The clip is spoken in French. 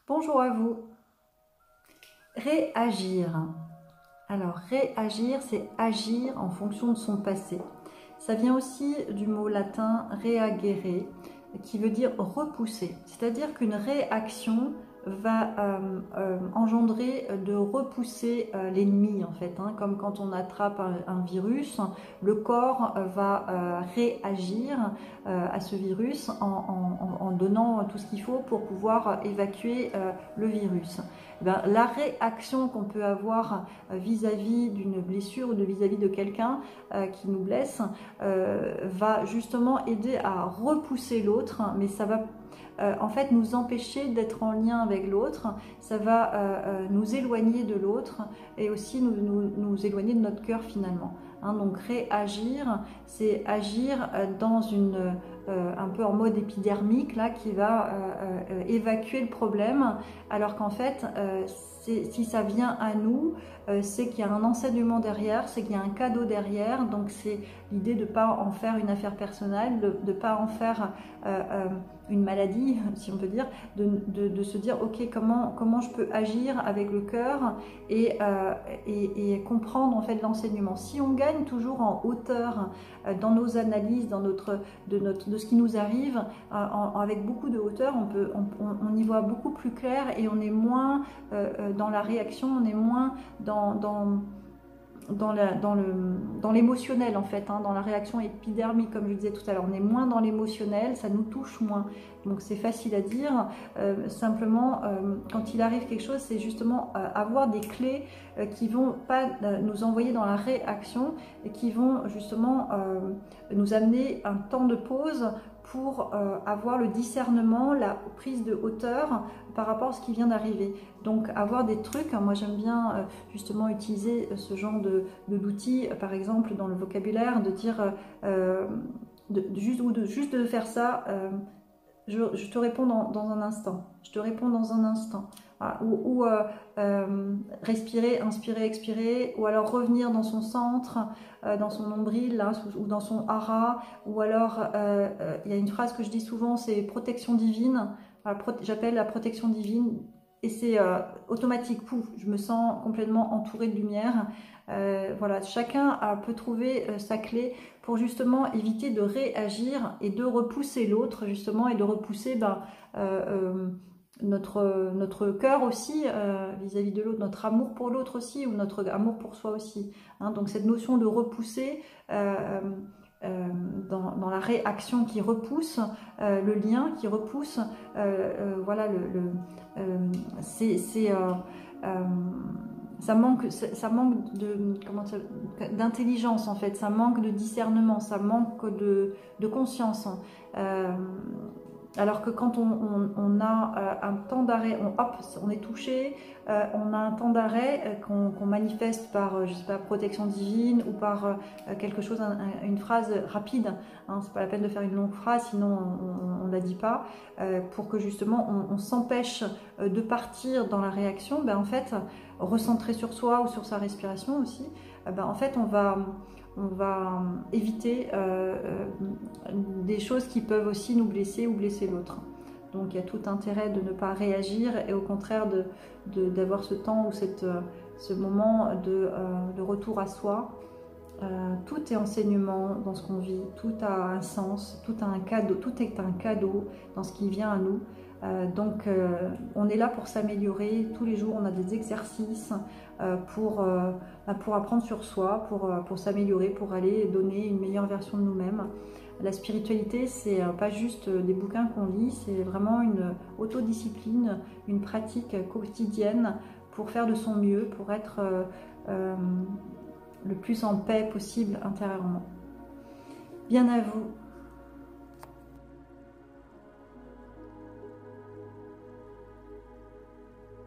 Bonjour à vous. Réagir. Alors, réagir, c'est agir en fonction de son passé. Ça vient aussi du mot latin reagere, qui veut dire repousser. C'est-à-dire qu'une réaction va engendrer de repousser l'ennemi, en fait. Comme quand on attrape un virus, le corps va réagir à ce virus en donnant tout ce qu'il faut pour pouvoir évacuer le virus. La réaction qu'on peut avoir vis-à-vis d'une blessure ou vis-à-vis de quelqu'un qui nous blesse va justement aider à repousser l'autre, mais ça va en fait nous empêcher d'être en lien avec l'autre, ça va nous éloigner de l'autre et aussi nous éloigner de notre cœur finalement. Donc réagir, c'est agir dans un peu en mode épidermique là, qui va évacuer le problème, alors qu'en fait si ça vient à nous, c'est qu'il y a un enseignement derrière, c'est qu'il y a un cadeau derrière, donc c'est l'idée de ne pas en faire une affaire personnelle, de ne pas en faire une maladie, si on peut dire, de se dire ok, comment je peux agir avec le cœur et comprendre en fait l'enseignement. Si on gagne toujours en hauteur dans nos analyses, de ce qui nous arrive, avec beaucoup de hauteur, on y voit beaucoup plus clair et on est moins dans la réaction, on est moins dans l'émotionnel en fait, dans la réaction épidermique comme je disais tout à l'heure, on est moins dans l'émotionnel, ça nous touche moins, donc c'est facile à dire, simplement quand il arrive quelque chose, c'est justement avoir des clés qui vont pas nous envoyer dans la réaction et qui vont justement nous amener un temps de pause pour avoir le discernement, la prise de hauteur par rapport à ce qui vient d'arriver. Donc avoir des trucs, moi j'aime bien justement utiliser ce genre d'outils, par exemple dans le vocabulaire, de dire juste de faire ça, je te réponds dans un instant, je te réponds dans un instant. Voilà. Ou respirer, inspirer, expirer, ou alors revenir dans son centre, dans son nombril là, ou dans son hara, ou alors il y a une phrase que je dis souvent, c'est protection divine, j'appelle la protection divine, et c'est automatique, pouf, je me sens complètement entourée de lumière. Voilà, chacun peut trouver sa clé pour justement éviter de réagir et de repousser l'autre justement, et de repousser notre cœur aussi vis-à-vis de l'autre, notre amour pour l'autre aussi, ou notre amour pour soi aussi. Donc cette notion de repousser dans la réaction qui repousse, le lien qui repousse, voilà, ça manque d'intelligence en fait, ça manque de discernement, ça manque de conscience. Alors que quand on a un temps d'arrêt, on est touché, on a un temps d'arrêt qu'on manifeste par, je sais pas, protection divine ou par quelque chose, une phrase rapide. C'est pas la peine de faire une longue phrase, sinon on ne la dit pas, pour que justement on s'empêche de partir dans la réaction. En fait, recentrer sur soi ou sur sa respiration aussi, en fait on va éviter des choses qui peuvent aussi nous blesser ou blesser l'autre. Donc il y a tout intérêt de ne pas réagir et au contraire d'avoir ce temps ou ce moment de retour à soi. Tout est enseignement dans ce qu'on vit, tout a un sens, tout a un cadeau, tout est un cadeau dans ce qui vient à nous. Donc on est là pour s'améliorer, tous les jours on a des exercices pour apprendre sur soi, pour s'améliorer, pour aller donner une meilleure version de nous-mêmes. La spiritualité, c'est pas juste des bouquins qu'on lit, c'est vraiment une autodiscipline, une pratique quotidienne pour faire de son mieux, pour être le plus en paix possible intérieurement. Bien à vous.